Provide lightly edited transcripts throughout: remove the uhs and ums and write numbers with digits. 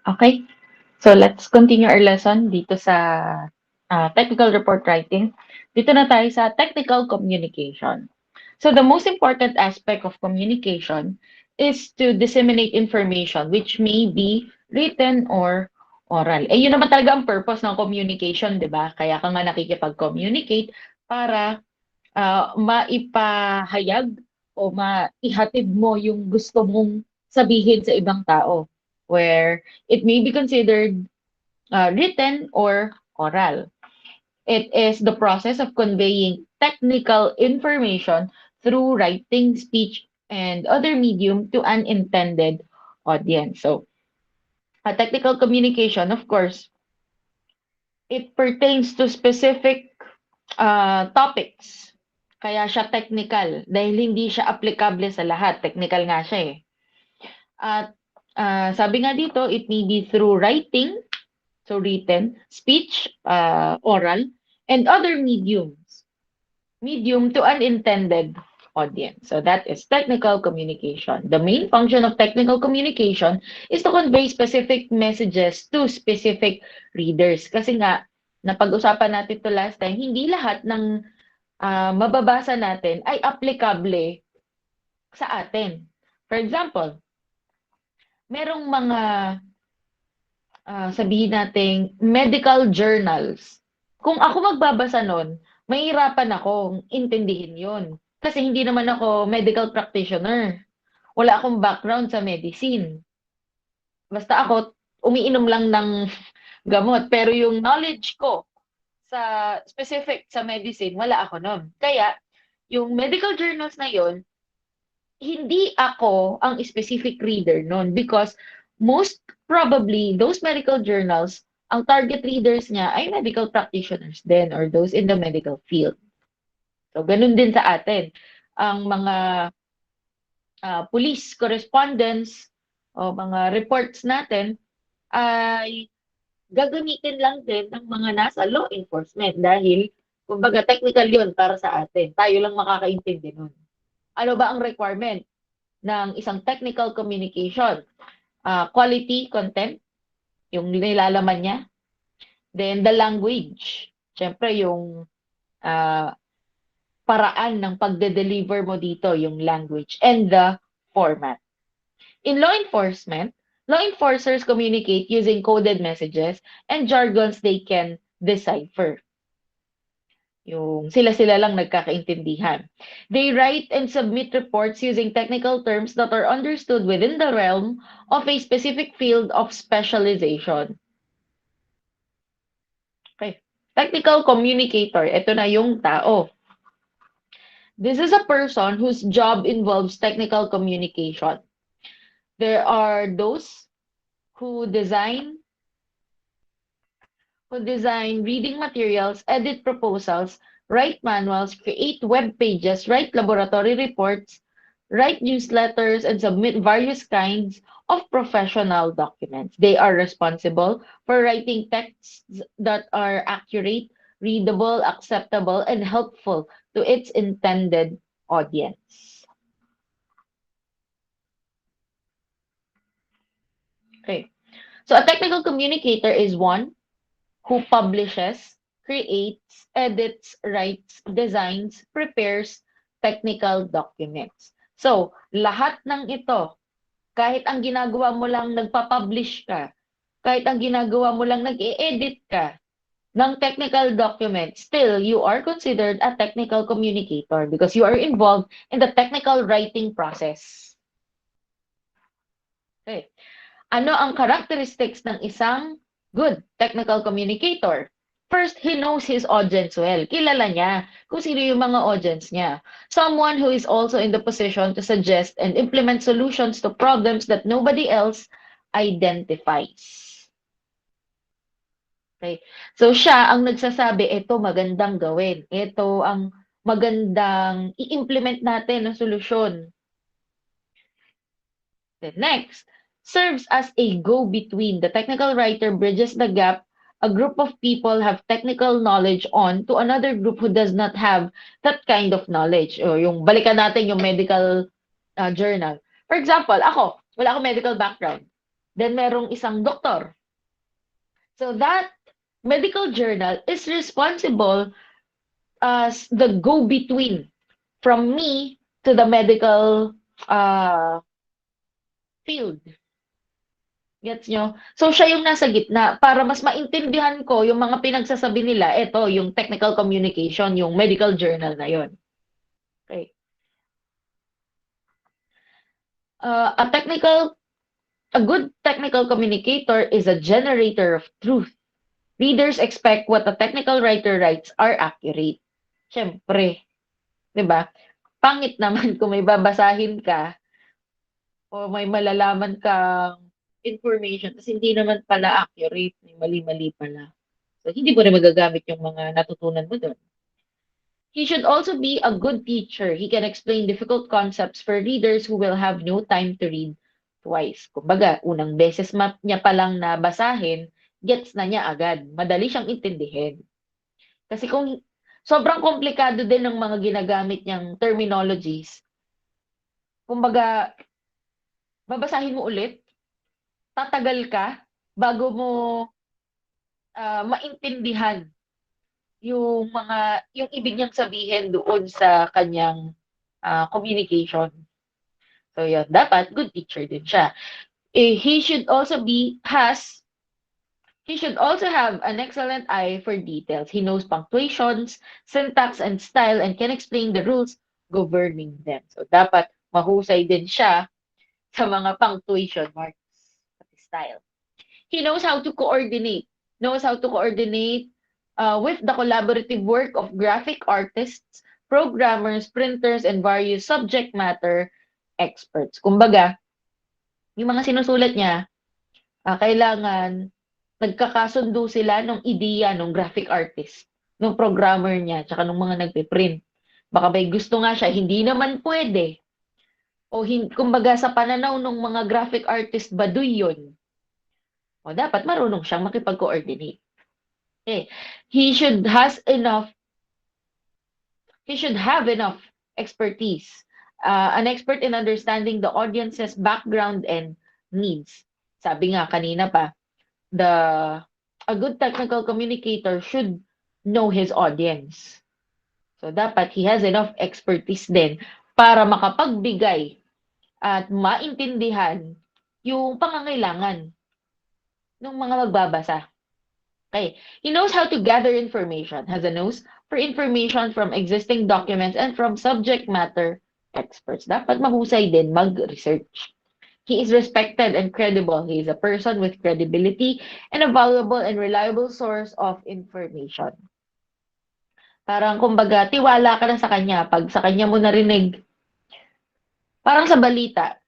Okay, so let's continue our lesson dito sa technical report writing. Dito na tayo sa technical communication. So the most important aspect of communication is to disseminate information which may be written or oral. Eh, yun naman talaga ang purpose ng communication, di ba? Kaya ka nga nakikipag-communicate para maipahayag o maihatid mo yung gusto mong sabihin sa ibang tao, where it may be considered written or oral. It is the process of conveying technical information through writing, speech, and other medium to an intended audience. So, a technical communication, of course, it pertains to specific topics. Kaya siya technical dahil hindi siya applicable sa lahat. Technical nga siya eh. At sabi nga dito, it may be through writing, so written, speech, oral, and other mediums. Medium to an intended audience. So that is technical communication. The main function of technical communication is to convey specific messages to specific readers. Kasi nga, napag-usapan natin to last time, hindi lahat ng mababasa natin ay applicable sa atin. For example, merong mga sabihin nating medical journals. Kung ako magbabasa nun, mahihirapan akong intindihin yun. Kasi hindi naman ako medical practitioner. Wala akong background sa medicine. Basta ako, umiinom lang ng gamot. Pero yung knowledge ko sa specific sa medicine, wala ako nun. Kaya, yung medical journals na yun, hindi ako ang specific reader nun because most probably those medical journals, ang target readers niya ay medical practitioners din or those in the medical field. So, ganun din sa atin. Ang mga police correspondence o mga reports natin ay gagamitin lang din ng mga nasa law enforcement dahil kumbaga technical yun para sa atin. Tayo lang makakaintindi nun. Ano ba ang requirement ng isang technical communication? Quality content, yung nilalaman niya. Then the language. Siyempre yung uh, paraan ng pagde-deliver mo dito, yung language. And the format. In law enforcement, law enforcers communicate using coded messages and jargons they can decipher. Yung sila-sila lang nagkakaintindihan. They write and submit reports using technical terms that are understood within the realm of a specific field of specialization. Okay. Technical communicator. Ito na yung tao. This is a person whose job involves technical communication. There are those who design reading materials, edit proposals, write manuals, create web pages, write laboratory reports, write newsletters, and submit various kinds of professional documents. They are responsible for writing texts that are accurate, readable, acceptable, and helpful to its intended audience. Okay. So a technical communicator is one who publishes, creates, edits, writes, designs, prepares technical documents. So, lahat ng ito, kahit ang ginagawa mo lang nagpa-publish ka, kahit ang ginagawa mo lang nag-e-edit ka ng technical document, still you are considered a technical communicator because you are involved in the technical writing process. Okay. Ano ang characteristics ng isang good technical communicator? First, he knows his audience well. Kilala niya kung sino yung mga audience niya. Someone who is also in the position to suggest and implement solutions to problems that nobody else identifies. Okay. So siya ang nagsasabi, ito magandang gawin. Ito ang magandang i-implement natin na solusyon. Then next, serves as a go-between. The technical writer bridges the gap a group of people have technical knowledge on to another group who does not have that kind of knowledge. O yung balikan natin yung medical journal. For example, ako, wala akong medical background. Then merong isang doktor. So that medical journal is responsible as the go-between from me to the medical uh, field. Gets nyo? So, siya yung nasa gitna para mas maintindihan ko yung mga pinagsasabi nila. Ito, yung technical communication, yung medical journal na yon. Okay. A technical, a good technical communicator is a generator of truth. Readers expect what a technical writer writes are accurate. Siyempre, 'di ba? Pangit naman kung may babasahin ka o may malalaman kang information tapos hindi naman pala accurate, may mali-mali pala. So, hindi mo rin magagamit yung mga natutunan mo doon. He should also be a good teacher. He can explain difficult concepts for readers who will have no time to read twice. Kumbaga, unang beses niya palang nabasahin, gets na niya agad. Madali siyang intindihin. Kasi kung sobrang komplikado din ng mga ginagamit niyang terminologies, kumbaga, babasahin mo ulit, tatagal ka bago mo maintindihan yung ibig niyang sabihin doon sa kanyang communication. So, yun. Dapat, good teacher din siya. He should also he should also have an excellent eye for details. He knows punctuations, syntax, and style, and can explain the rules governing them. So, dapat mahusay din siya sa mga punctuation marks at style. He knows how to coordinate with the collaborative work of graphic artists, programmers, printers, and various subject matter experts. Kumbaga, yung mga sinusulat niya, kailangan nagkakasundo sila ng ideya ng graphic artist, ng programmer niya, tsaka ng mga nagpe-print. Baka may gusto nga siya, hindi naman pwede. O kumbaga sa pananaw ng mga graphic artist, baduy yun. O dapat marunong siyang makipag-coordinate. Okay. He should has enough he should have enough expertise. An expert in understanding the audience's background and needs. Sabi nga kanina pa, a good technical communicator should know his audience. So dapat he has enough expertise din para makapagbigay at maintindihan yung pangangailangan ng mga magbabasa. Okay. He knows how to gather information, has a nose for information from existing documents and from subject matter experts. Dapat mahusay din mag-research. He is respected and credible. He is a person with credibility and a valuable and reliable source of information. Parang kumbaga, tiwala ka na sa kanya pag sa kanya mo narinig. Parang sa balita,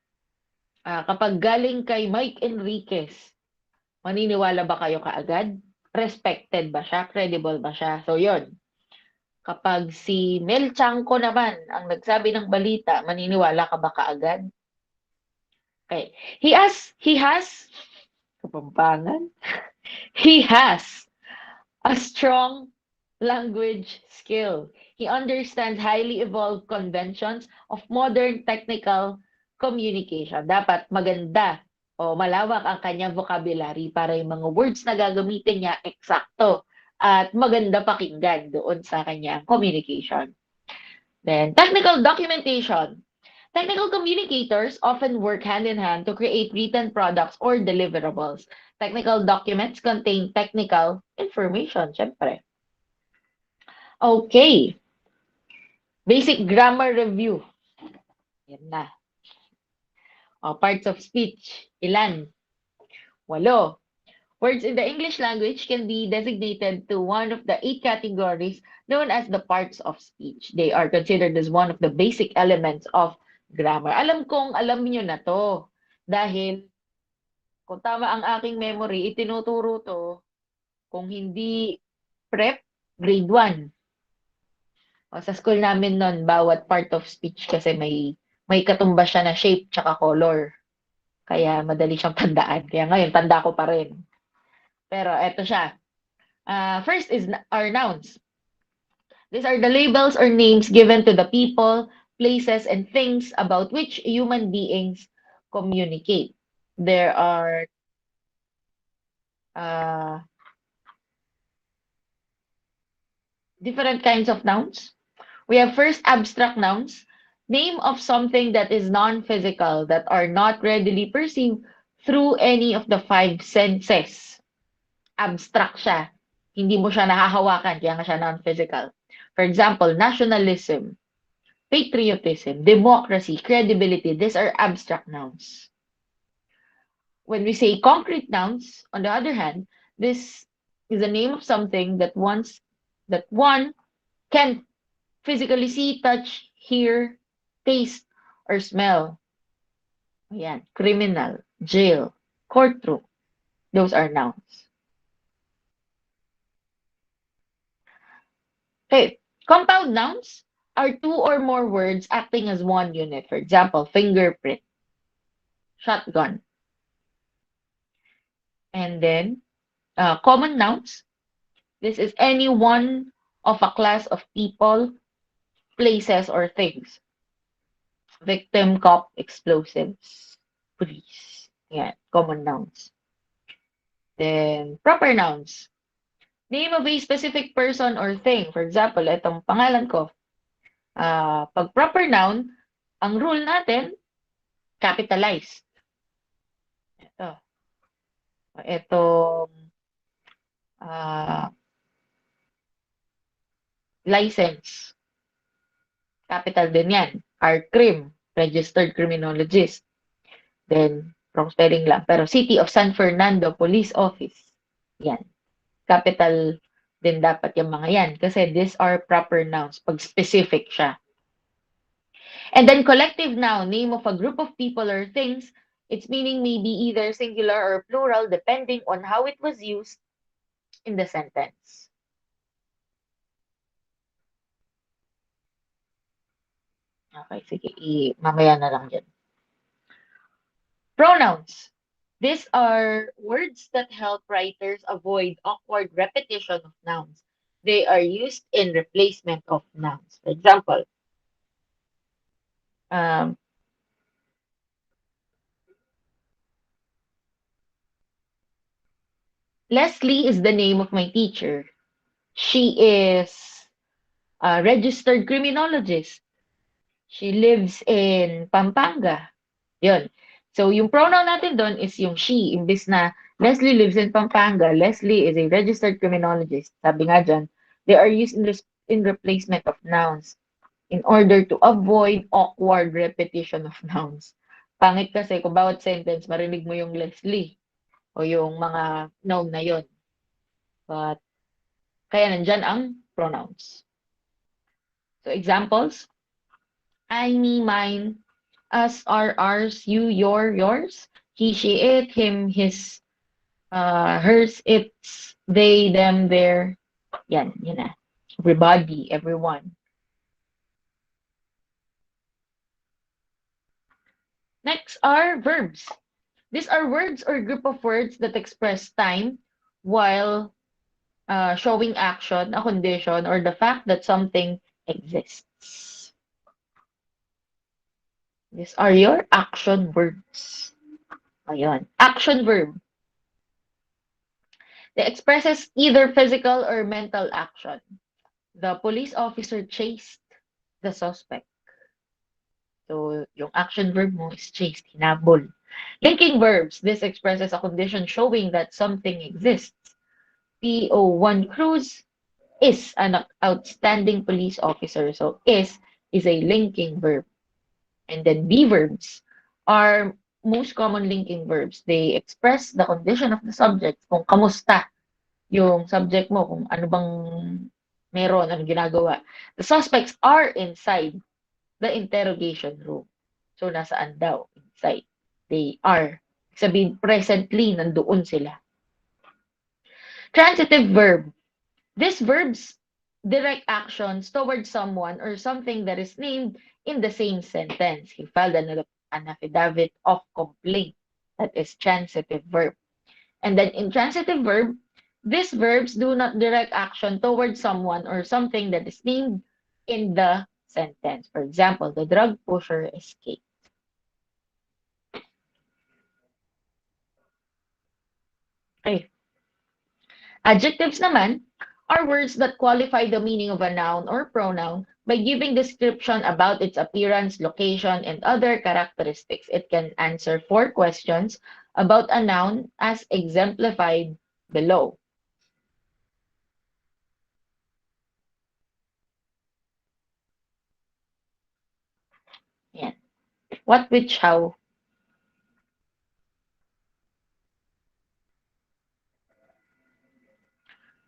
kapag galing kay Mike Enriquez, maniniwala ba kayo kaagad? Respected ba siya? Credible ba siya? So, yon. Kapag si Mel Chanco naman ang nagsabi ng balita, maniniwala ka ba kaagad? Okay. He has, kapampangan, he has a strong language skill. He understands highly evolved conventions of modern technical communication. Dapat maganda o malawak ang kanyang vocabulary para yung mga words na gagamitin niya eksakto at maganda pakinggan doon sa kanyang communication. Then, technical documentation. Technical communicators often work hand in hand to create written products or deliverables. Technical documents contain technical information, syempre. Okay. Basic grammar review. Yan na. Parts of speech. Ilan? 8. Words in the English language can be designated to one of the 8 categories known as the parts of speech. They are considered as one of the basic elements of grammar. Alam kong alam niyo na to. Dahil, kung tama ang aking memory, itinuturo to kung hindi prep, grade 1. Sa school namin nun, bawat part of speech kasi may katumbas siya na shape tsaka color. Kaya madali siyang tandaan. Kaya ngayon, tanda ko pa rin. Pero eto siya. First is our nouns. These are the labels or names given to the people, places, and things about which human beings communicate. There are uh, different kinds of nouns. We have first abstract nouns, name of something that is non-physical that are not readily perceived through any of the five senses. Abstract siya. Hindi mo siya nahahawakan, kaya nga siya non-physical. For example, nationalism, patriotism, democracy, credibility, these are abstract nouns. When we say concrete nouns, on the other hand, this is the name of something that one can physically see, touch, hear, taste, or smell. Ayan, criminal, jail, courtroom. Those are nouns. Okay, compound nouns are two or more words acting as one unit. For example, fingerprint, shotgun. And then common nouns. This is any one of a class of people, places, or things. Victim, cop, explosives, police. Yeah, common nouns. Then proper nouns. Name of a specific person or thing. For example, itong pangalan ko. Pag proper noun, ang rule natin, capitalized. Ito. Itong license. Capital din yan. Crim, registered criminologist. Then, wrong spelling lang. Pero City of San Fernando Police Office. Yan. Capital din dapat yung mga yan. Kasi these are proper nouns. Pag specific siya. And then collective noun, name of a group of people or things. Its meaning may be either singular or plural depending on how it was used in the sentence. Okay, sige. Mamaya na lang dyan. Pronouns. These are words that help writers avoid awkward repetition of nouns. They are used in replacement of nouns. For example, um, Leslie is the name of my teacher. She is a registered criminologist. She lives in Pampanga. Yun. So, yung pronoun natin doon is yung she. Imbis na Leslie lives in Pampanga, Leslie is a registered criminologist. Sabi nga dyan, they are used in replacement of nouns in order to avoid awkward repetition of nouns. Pangit kasi kung bawat sentence, marinig mo yung Leslie o yung mga noun na yon. But, kaya nandyan ang pronouns. So, examples, I, me, mine, us, our, ours, you, your, yours, he, she, it, him, his, hers, its, they, them, their. Yan, yun na. Everybody, everyone. Next are verbs. These are words or group of words that express time while showing action, a condition, or the fact that something exists. These are your action words. Ayun. Action verb. It expresses either physical or mental action. The police officer chased the suspect. So, yung action verb mo is chased, hinabol. Linking verbs. This expresses a condition showing that something exists. PO1 Cruz is an outstanding police officer. So, is a linking verb. And then be verbs are most common linking verbs. They express the condition of the subject. Kung kamusta yung subject mo, kung ano bang meron, ano ginagawa. The suspects are inside the interrogation room. So, nasaan daw? Inside. They are. Sabihin, presently, nandoon sila. Transitive verb. These verbs direct actions towards someone or something that is named in the same sentence. He filed an affidavit of complaint. That is transitive verb. And then intransitive verb, these verbs do not direct action towards someone or something that is named in the sentence. For example, the drug pusher escaped. Okay. Adjectives naman are words that qualify the meaning of a noun or pronoun by giving description about its appearance, location, and other characteristics. It can answer four questions about a noun as exemplified below. Yan. What, which, how.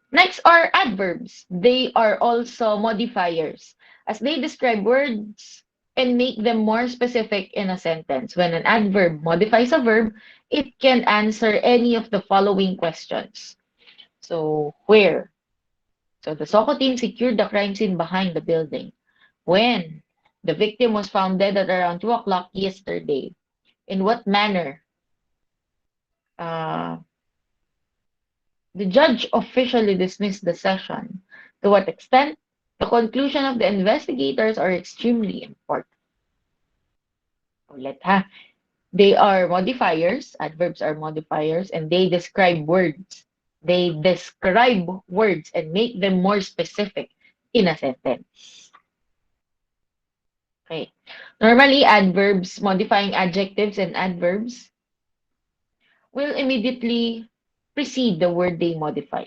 Next are adverbs. They are also modifiers, as they describe words and make them more specific in a sentence. When an adverb modifies a verb, it can answer any of the following questions. So, where? So, the Soko team secured the crime scene behind the building. When? The victim was found dead at around 2 o'clock yesterday. In what manner? Uh, The judge officially dismissed the session. To what extent? The conclusion of the investigators are extremely important. Ulit ha. They are modifiers, adverbs are modifiers, and they describe words. They describe words and make them more specific in a sentence. Okay. Normally, adverbs modifying adjectives and adverbs will immediately precede the word they modify.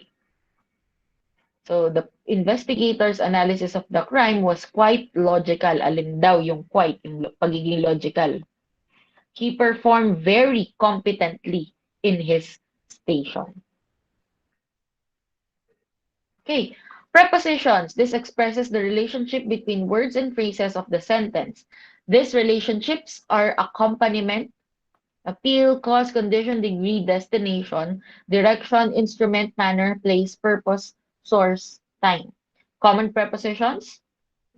So the investigator's analysis of the crime was quite logical. Alin daw yung quite, yung pagiging logical. He performed very competently in his station. Okay. Prepositions. This expresses the relationship between words and phrases of the sentence. These relationships are accompaniment, appeal, cause, condition, degree, destination, direction, instrument, manner, place, purpose, source, time. Common prepositions: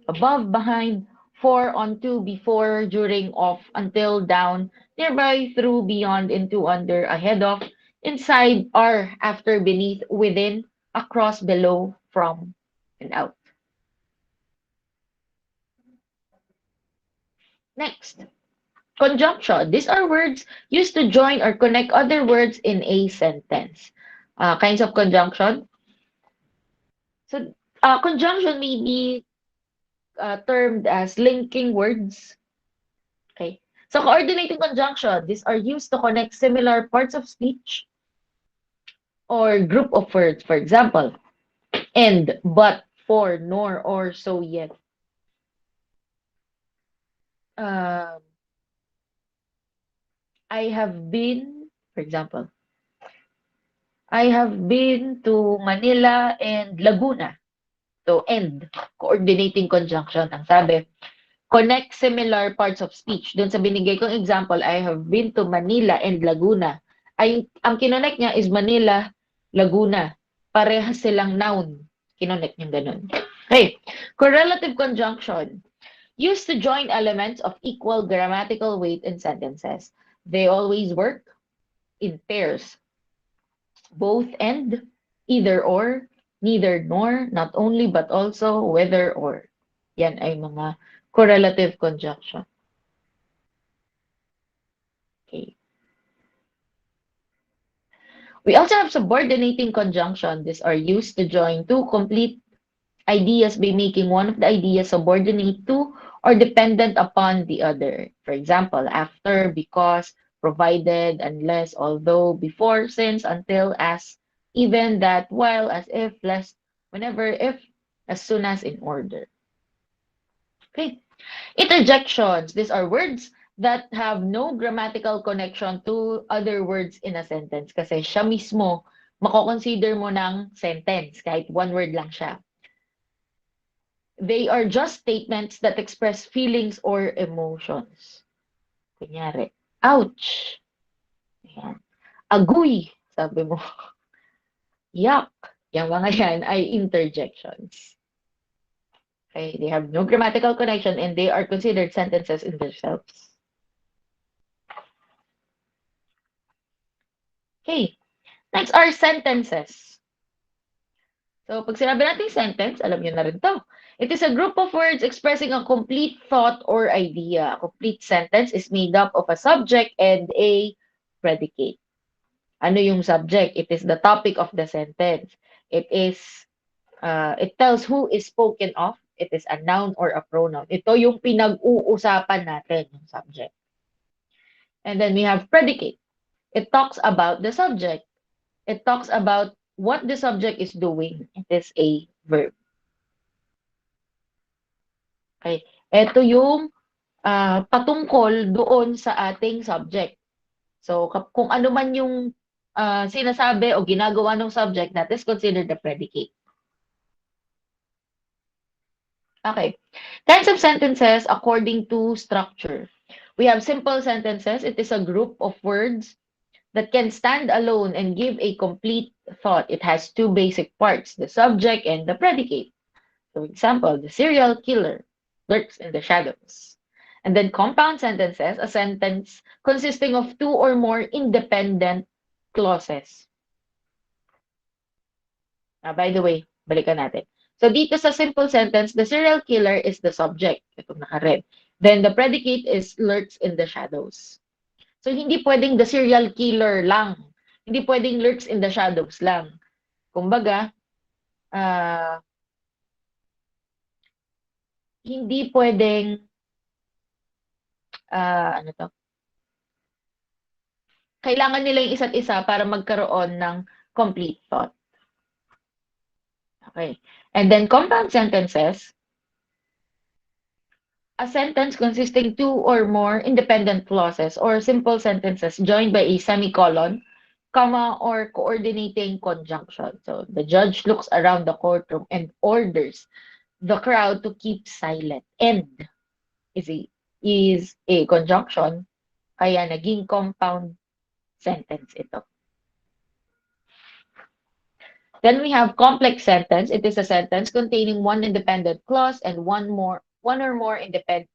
above, behind, for, onto, before, during, off, until, down, nearby, through, beyond, into, under, ahead of, inside, are, after, beneath, within, across, below, from, and out. Next, conjunction. These are words used to join or connect other words in a sentence. Kinds of conjunction. So, conjunction may be termed as linking words. Okay. So coordinating conjunction, these are used to connect similar parts of speech or group of words. For example, and, but, for, nor, or, so, yet. Um, I have been, for example, I have been to Manila and Laguna. So, and, coordinating conjunction. Ang sabi, connect similar parts of speech. Doon sa binigay kong example, I have been to Manila and Laguna. Ang kinonect niya is Manila, Laguna. Parehas silang noun. Kinonect niya ganun. Okay. Correlative conjunction. Used to join elements of equal grammatical weight in sentences. They always work in pairs. Both and, either or, neither nor, not only but also, whether or. Yan ay mga correlative conjunction. Okay. We also have subordinating conjunction. These are used to join two complete ideas by making one of the ideas subordinate to or dependent upon the other. For example, after, because, provided, unless, although, before, since, until, as, even, that, while, as if, lest, whenever, if, as soon as, in order. Okay. Interjections. These are words that have no grammatical connection to other words in a sentence. Kasi siya mismo, mako-consider mo ng sentence kahit one word lang siya. They are just statements that express feelings or emotions. Kunyari, ouch. Ayan. Aguy, sabi mo. Yuck. Yung mga yan ay interjections. Okay, they have no grammatical connection and they are considered sentences in themselves. Okay, next are sentences. So, pag sinabi natin sentence, alam niyo na rin to. It is a group of words expressing a complete thought or idea. A complete sentence is made up of a subject and a predicate. Ano yung subject? It is the topic of the sentence. It tells who is spoken of. It is a noun or a pronoun. Ito yung pinag-uusapan natin, yung subject. And then we have predicate. It talks about the subject. It talks about what the subject is doing. It is a verb. Okay? Ito yung patungkol doon sa ating subject. So, kung ano man yung sinasabi o ginagawa ng subject, that is considered the predicate. Okay. Kinds of sentences according to structure. We have simple sentences. It is a group of words that can stand alone and give a complete thought. It has two basic parts, the subject and the predicate. For example, the serial killer lurks in the shadows. And then compound sentences, a sentence consisting of two or more independent clauses. By the way, balikan natin. So dito sa simple sentence, the serial killer is the subject. Itong naka-red. Then the predicate is lurks in the shadows. So hindi pwedeng the serial killer lang. Hindi pwedeng lurks in the shadows lang. Kumbaga, uh, hindi pwedeng ano to? Kailangan nila yung isa't isa para magkaroon ng complete thought. Okay. And then compound sentences, a sentence consisting two or more independent clauses or simple sentences joined by a semicolon, comma, or coordinating conjunction. So the judge looks around the courtroom and orders the crowd to keep silent. And is a conjunction, kaya naging compound sentence ito. Then we have complex sentence. It is a sentence containing one independent clause and one or more dependent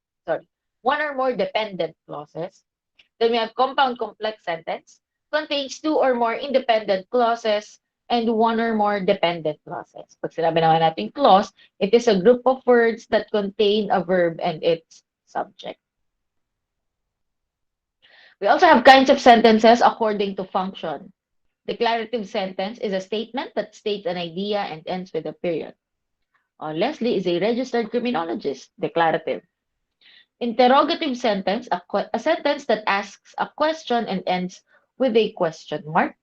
clauses. Then we have compound complex sentence, contains two or more independent clauses and one or more dependent clauses. Pag sinabi naman natin clause, it is a group of words that contain a verb and its subject. We also have kinds of sentences according to function. Declarative sentence is a statement that states an idea and ends with a period. Leslie is a registered criminologist. Declarative. Interrogative sentence, a sentence that asks a question and ends with a question mark.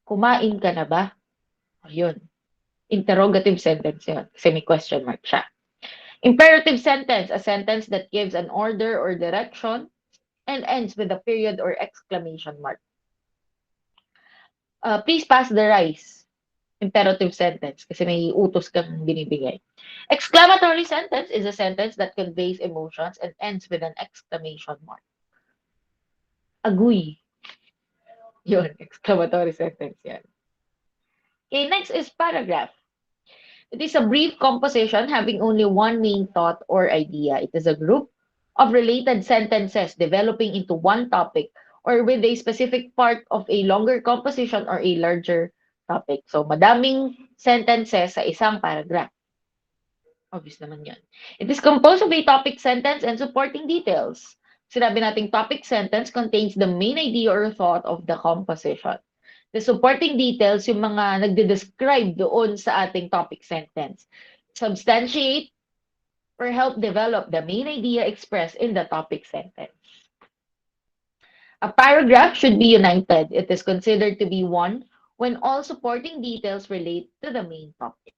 Kumain ka na ba? Ayun. Interrogative sentence yun. Kasi may question mark siya. Imperative sentence, a sentence that gives an order or direction and ends with a period or exclamation mark. Please pass the rice. Imperative sentence kasi may utos kang binibigay. Exclamatory sentence is a sentence that conveys emotions and ends with an exclamation mark. Agoy. Yun, exclamatory sentence yan. Okay, next is paragraph. It is a brief composition having only one main thought or idea. It is a group of related sentences developing into one topic or with a specific part of a longer composition or a larger topic. So, madaming sentences sa isang paragraph. Obvious naman yan. It is composed of a topic sentence and supporting details. Sinabi nating topic sentence contains the main idea or thought of the composition. The supporting details, yung mga nagde-describe doon sa ating topic sentence. Substantiate or help develop the main idea expressed in the topic sentence. A paragraph should be united. It is considered to be one when all supporting details relate to the main topic.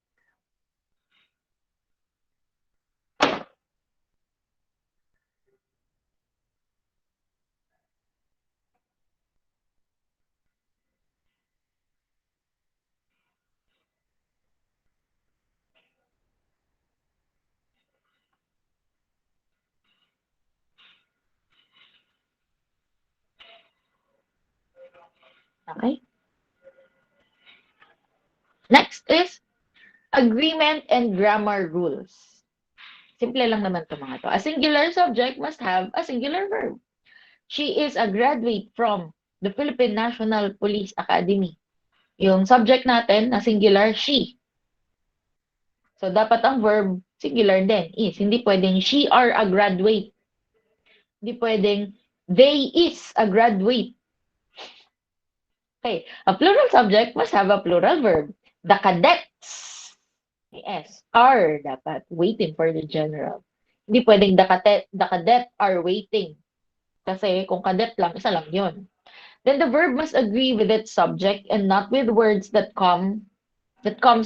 Okay? Next is agreement and grammar rules. Simple lang naman to mga to. A singular subject must have a singular verb. She is a graduate from the Philippine National Police Academy. Yung subject natin na singular, she. So, dapat ang verb, singular din, is. Hindi pwedeng she are a graduate. Hindi pwedeng they is a graduate. Okay, a plural subject must have a plural verb. The cadets, may S, are dapat waiting for the general. Hindi pwedeng the cadet are waiting. Kasi kung cadet lang, isa lang yun. Then the verb must agree with its subject and not with words that comes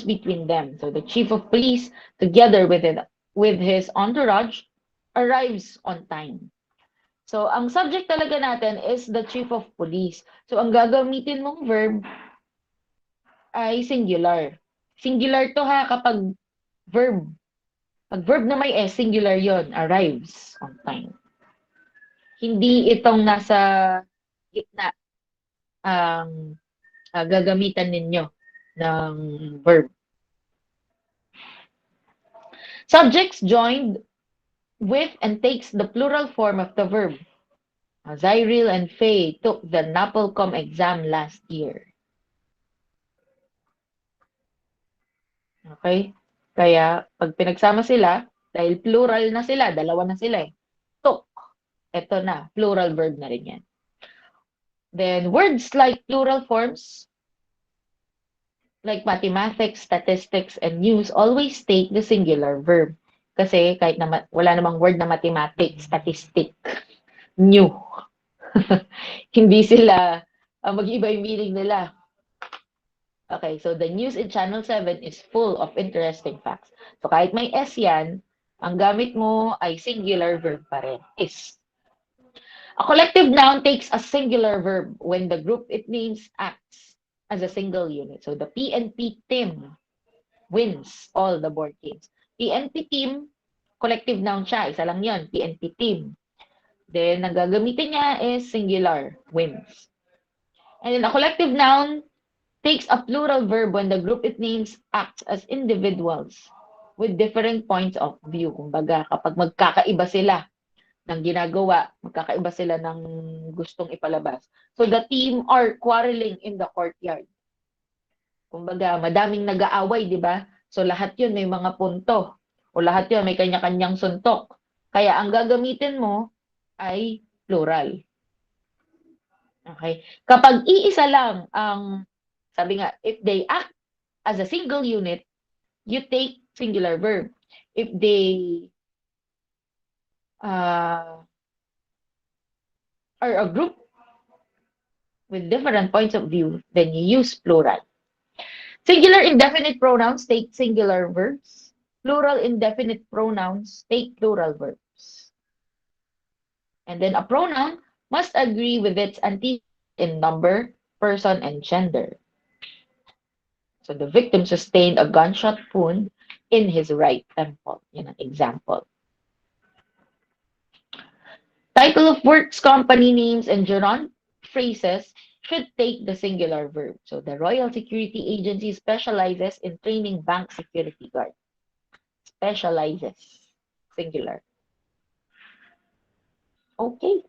between them. So the chief of police, together with his entourage, arrives on time. So ang subject talaga natin is the chief of police. So ang gagamitin mong verb ay singular. Singular to ha kapag verb. Pag verb na may S, singular yon, arrives on time. Hindi itong nasa gitna ang gagamitan ninyo ng verb. Subjects joined with and takes the plural form of the verb. Zyril and Faye took the NAPOLCOM exam last year. Okay? Kaya, pag pinagsama sila, dahil plural na sila, dalawa na sila eh. Took. Ito na, plural verb na rin yan. Then, words like plural forms, like mathematics, statistics, and news, always take the singular verb. Kasi kahit na wala namang word na mathematics, statistic, new. Hindi sila, mag-iba yung meaning nila. Okay, so the news in Channel 7 is full of interesting facts. So kahit may S yan, ang gamit mo ay singular verb pa rin, is. A collective noun takes a singular verb when the group it names acts as a single unit. So the PNP team wins all the board games. PNP team, collective noun siya, isa lang yun, PNP team. Then, ang gagamitin niya is singular, wins. And then a collective noun takes a plural verb when the group it names acts as individuals with different points of view. Kumbaga, kapag magkakaiba sila ng ginagawa, magkakaiba sila ng gustong ipalabas. So the team are quarreling in the courtyard. Kumbaga, madaming nag-aaway, di ba? So lahat yun may mga punto. O lahat yun may kanya-kanyang suntok. Kaya ang gagamitin mo ay plural. Okay? Kapag iisa lang ang, sabi nga, if they act as a single unit, you take singular verb. If they uh, are a group with different points of view, then you use plural. Singular indefinite pronouns take singular verbs. Plural indefinite pronouns take plural verbs. And then a pronoun must agree with its antecedent in number, person, and gender. So the victim sustained a gunshot wound in his right temple. Yan ang example. Title of works, company names, and gerund phrases should take the singular verb. So the Royal Security Agency specializes in training bank security guard. Specializes. Singular. Okay.